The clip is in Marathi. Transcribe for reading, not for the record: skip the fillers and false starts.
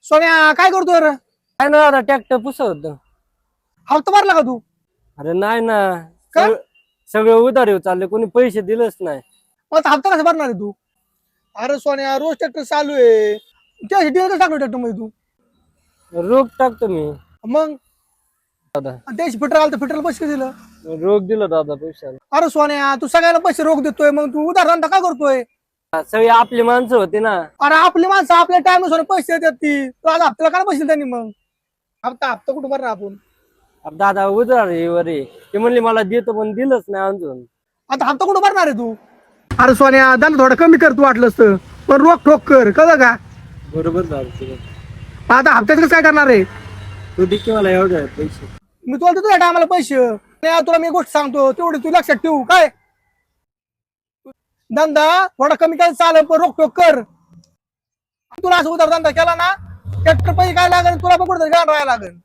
सोन्या काय करतोय रे? काय ना आता ट्रॅक्टर पुसत. हप्ता भरला का तू? अरे नाही ना, का? सगळं उधारीव चालले, कोणी पैसे दिलंच नाही. मग आता हप्ता कसा भरणार आहे तू? अरे सोन्या रोज ट्रॅक्टर चालू आहे, त्यासाठी डिझेल कसं टाकलं ट्रॅक्टर मध्ये तू? रोग टाकतो मी मग दादा. त्याशी फिटर आलं तर फिटरला पैसे दिलं. रोग दिला दादा पैशाला. अरे सोन्या तू सगळ्याला पैसे रोख देतोय, मग तू उधार धंदा का करतोय? सगळी आपली माणसं होती ना. अरे आपली माणसं आपल्या टाइम नुसार पैसे देतात ती, तू आज हप्त्याला काय पैसे दिले त्यांनी? मग हप्ता कुठं भरणार आपण? अब दादा उधारीवर आहे. ते म्हणले मला देतो पण दिलंच नाही अजून. आता हप्ता कुठं भरणार आहे तू? अरे सोन्या धंदा थोडं कमी कर तू वाटलंस तर, पण रोख ठोक कर, कळलं का? बरोबर झालं तुझं. आता हप्त्याचं कसं काय करणार आहे? तू दे की मला एवढे पैसे. मी तुला देतो या टायमाला पैसे. नाही, तुला मी एक गोष्ट सांगतो, तेवढी तू लक्षात ठेवू काय? धंदा थोडा कमी काय चालेल, पण रोख टोक कर. तुला असं उधार धंदा केला ना, ट्रॅक्टर पैसे काय लागेल तुला पण कुठं राहायला लागेल.